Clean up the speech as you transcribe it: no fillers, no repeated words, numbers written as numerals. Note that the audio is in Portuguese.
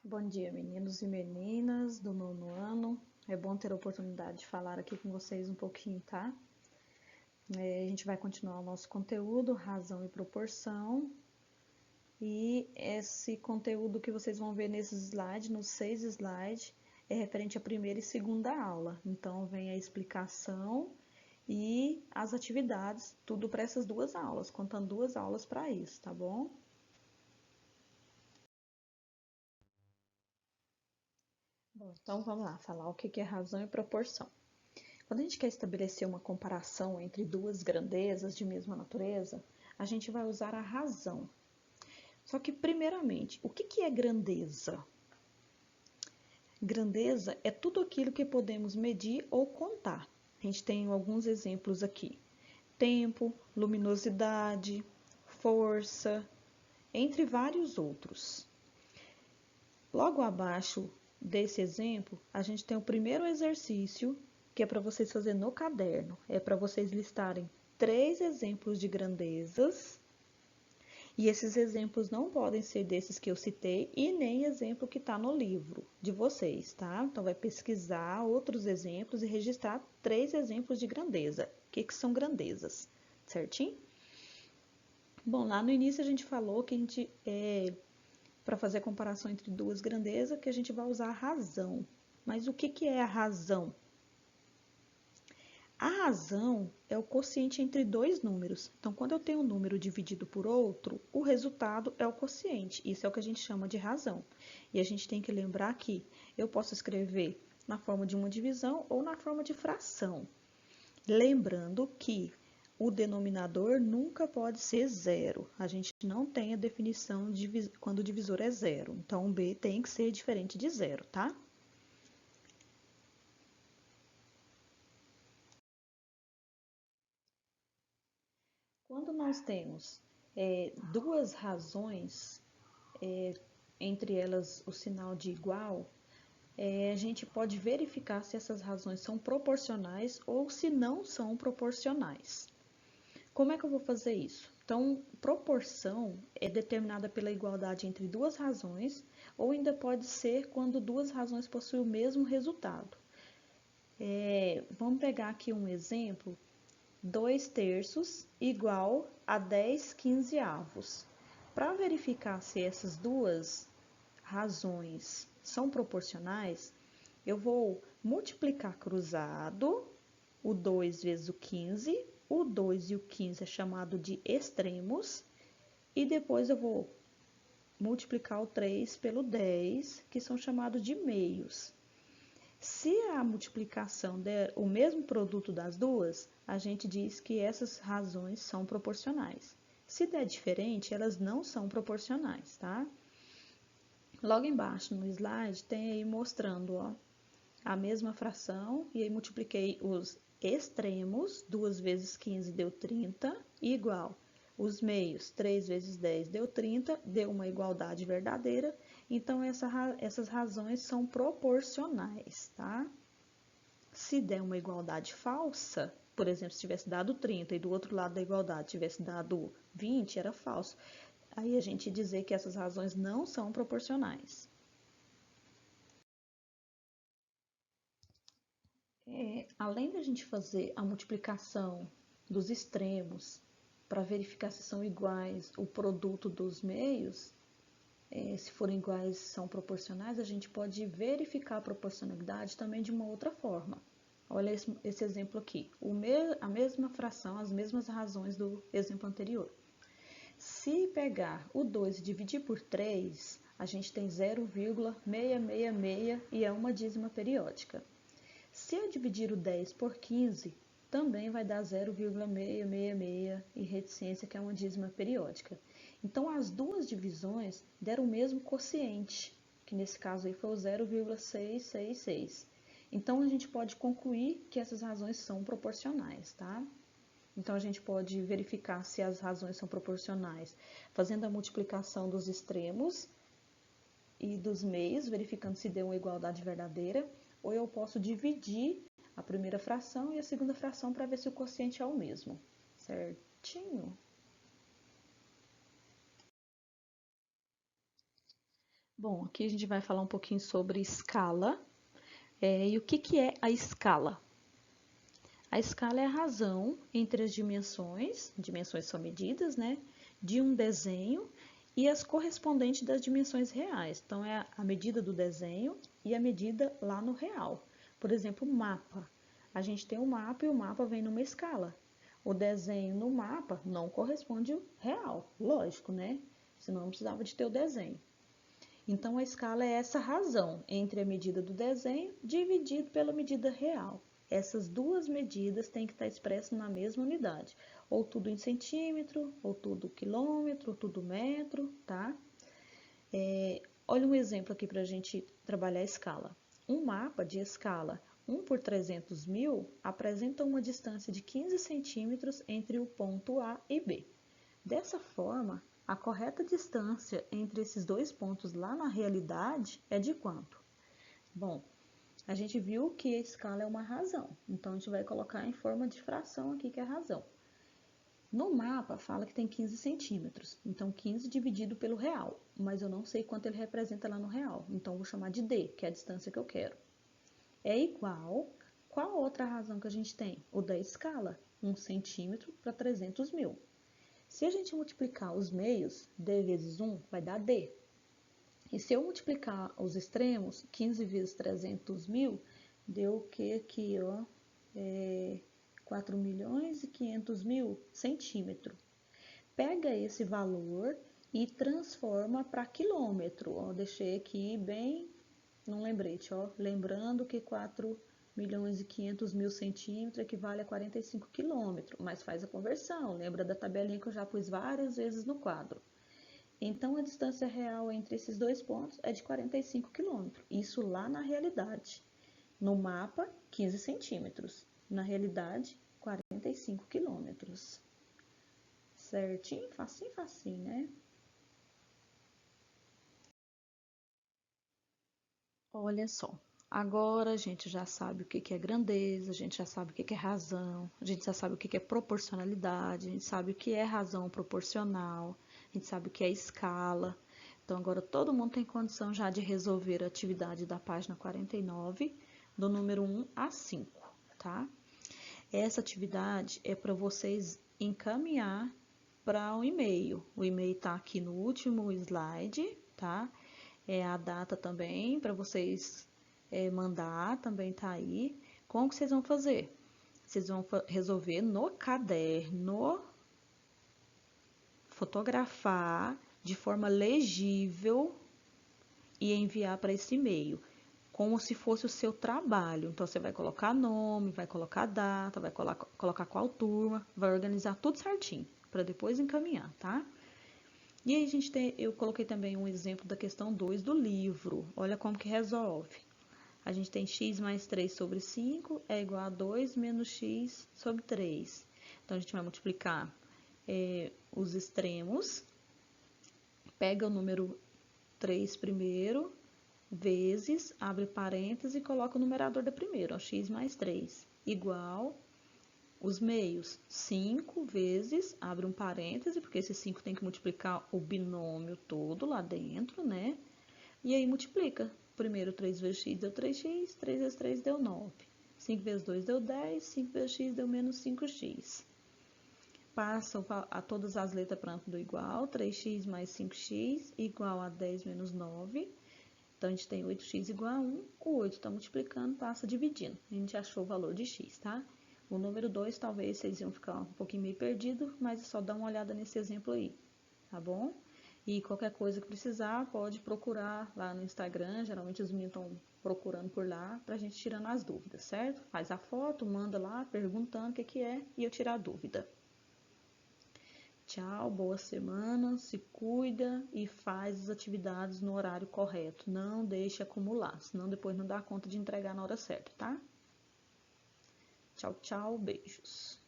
Bom dia, meninos e meninas do nono ano. É bom ter a oportunidade de falar aqui com vocês um pouquinho, tá? A gente vai continuar o nosso conteúdo, razão e proporção. E esse conteúdo que vocês vão ver nesses slides, nos 6 slides, é referente à primeira e segunda aula. Então, vem a explicação e as atividades, tudo para essas duas aulas, contando duas aulas para isso, tá bom? Bom, então vamos lá, falar o que é razão e proporção. Quando a gente quer estabelecer uma comparação entre duas grandezas de mesma natureza, a gente vai usar a razão. Só que, primeiramente, o que é grandeza? Grandeza é tudo aquilo que podemos medir ou contar. A gente tem alguns exemplos aqui: tempo, luminosidade, força, entre vários outros. Logo abaixo desse exemplo, a gente tem o primeiro exercício, que é para vocês fazerem no caderno. É para vocês listarem 3 exemplos de grandezas. E esses exemplos não podem ser desses que eu citei e nem exemplo que está no livro de vocês, tá? Então, vai pesquisar outros exemplos e registrar 3 exemplos de grandeza. O que são grandezas, certinho? Bom, lá no início a gente falou que para fazer a comparação entre duas grandezas, que a gente vai usar a razão. Mas o que é a razão? A razão é o quociente entre dois números. Então, quando eu tenho um número dividido por outro, o resultado é o quociente. Isso é o que a gente chama de razão. E a gente tem que lembrar que eu posso escrever na forma de uma divisão ou na forma de fração. Lembrando que o denominador nunca pode ser zero. A gente não tem a definição de quando o divisor é zero. Então, B tem que ser diferente de zero, tá? Quando nós temos duas razões, entre elas o sinal de igual, a gente pode verificar se essas razões são proporcionais ou se não são proporcionais. Como é que eu vou fazer isso? Então, proporção é determinada pela igualdade entre duas razões, ou ainda pode ser quando duas razões possuem o mesmo resultado. Vamos pegar aqui um exemplo: 2 terços igual a 10 quinzeavos. Para verificar se essas duas razões são proporcionais, eu vou multiplicar cruzado o 2 vezes o 2 e o 15 é chamado de extremos, e depois eu vou multiplicar o 3 pelo 10, que são chamados de meios. Se a multiplicação der o mesmo produto das duas, a gente diz que essas razões são proporcionais. Se der diferente, elas não são proporcionais, tá? Logo embaixo no slide tem aí mostrando, ó, a mesma fração, e aí multipliquei os extremos, 2 vezes 15 deu 30, igual os meios, 3 vezes 10 deu 30, deu uma igualdade verdadeira, então essas razões são proporcionais, tá? Se der uma igualdade falsa, por exemplo, se tivesse dado 30 e do outro lado da igualdade tivesse dado 20, era falso. Aí a gente dizer que essas razões não são proporcionais. Além da gente fazer a multiplicação dos extremos para verificar se são iguais o produto dos meios, se forem iguais são proporcionais, a gente pode verificar a proporcionalidade também de uma outra forma. Olha esse exemplo aqui, a mesma fração, as mesmas razões do exemplo anterior. Se pegar o 2 e dividir por 3, a gente tem 0,666 e é uma dízima periódica. Se eu dividir o 10 por 15, também vai dar 0,666 e reticência, que é uma dízima periódica. Então, as duas divisões deram o mesmo quociente, que nesse caso aí foi o 0,666. Então, a gente pode concluir que essas razões são proporcionais, tá? Então, a gente pode verificar se as razões são proporcionais fazendo a multiplicação dos extremos e dos meios, verificando se deu uma igualdade verdadeira, ou eu posso dividir a primeira fração e a segunda fração para ver se o quociente é o mesmo, certinho? Bom, aqui a gente vai falar um pouquinho sobre escala. E o que é a escala? A escala é a razão entre as dimensões são medidas, né, de um desenho e as correspondentes das dimensões reais. Então, é a medida do desenho e a medida lá no real. Por exemplo, mapa. A gente tem um mapa e o mapa vem numa escala. O desenho no mapa não corresponde ao real, lógico, né? Senão não precisava de ter o desenho. Então, a escala é essa razão entre a medida do desenho dividido pela medida real. Essas duas medidas têm que estar expressas na mesma unidade, ou tudo em centímetro, ou tudo quilômetro, ou tudo metro, tá? Olha um exemplo aqui para a gente trabalhar a escala. Um mapa de escala 1 por 300 mil apresenta uma distância de 15 centímetros entre o ponto A e B. Dessa forma, a correta distância entre esses dois pontos lá na realidade é de quanto? Bom, a gente viu que a escala é uma razão, então a gente vai colocar em forma de fração aqui que é a razão. No mapa fala que tem 15 centímetros, então 15 dividido pelo real, mas eu não sei quanto ele representa lá no real, então vou chamar de D, que é a distância que eu quero. É igual, qual outra razão que a gente tem? O da escala, 1 centímetro para 300 mil. Se a gente multiplicar os meios, D vezes 1 vai dar D. E se eu multiplicar os extremos, 15 vezes 300 mil, deu o que aqui, ó? 4 milhões e 500 mil centímetro. Pega esse valor e transforma para quilômetro. Ó, deixei aqui bem num lembrete, ó. Lembrando que 4 milhões e 500 mil centímetros equivale a 45 quilômetros, mas faz a conversão. Lembra da tabelinha que eu já pus várias vezes no quadro. Então, a distância real entre esses dois pontos é de 45 quilômetros. Isso lá na realidade. No mapa, 15 centímetros. Na realidade, 45 quilômetros. Certinho? Facinho, facinho, né? Olha só. Agora a gente já sabe o que é grandeza, a gente já sabe o que é razão, a gente já sabe o que é proporcionalidade, a gente sabe o que é razão proporcional, a gente sabe o que é escala. Então, agora todo mundo tem condição já de resolver a atividade da página 49, do número 1 a 5, tá? Essa atividade é para vocês encaminhar para um e-mail. O e-mail está aqui no último slide, tá? A data também para vocês mandar, também tá aí. Como que vocês vão fazer? Vocês vão resolver no caderno, fotografar de forma legível e enviar para esse e-mail, como se fosse o seu trabalho. Então, você vai colocar nome, vai colocar data, vai colocar qual turma, vai organizar tudo certinho, para depois encaminhar, tá? E aí, eu coloquei também um exemplo da questão 2 do livro. Olha como que resolve. A gente tem x mais 3 sobre 5 é igual a 2 menos x sobre 3. Então, a gente vai multiplicar os extremos, pega o número 3 primeiro, vezes, abre parênteses e coloca o numerador da primeira, ó, x mais 3, igual os meios, 5 vezes, abre um parêntese, porque esse 5 tem que multiplicar o binômio todo lá dentro, né? E aí multiplica. Primeiro 3 vezes x deu 3x, 3 vezes 3 deu 9. 5 vezes 2 deu 10, 5 vezes x deu menos 5x. Passa a todas as letras para do igual, 3x mais 5x igual a 10 menos 9. Então, a gente tem 8x igual a 1, o 8 está multiplicando, passa dividindo. A gente achou o valor de x, tá? O número 2, talvez vocês iam ficar um pouquinho meio perdido, mas é só dar uma olhada nesse exemplo aí, tá bom? E qualquer coisa que precisar, pode procurar lá no Instagram, geralmente os meninos estão procurando por lá, pra gente tirando as dúvidas, certo? Faz a foto, manda lá, perguntando o que é, e eu tirar a dúvida. Tchau, boa semana, se cuida e faz as atividades no horário correto. Não deixe acumular, senão depois não dá conta de entregar na hora certa, tá? Tchau, tchau, beijos.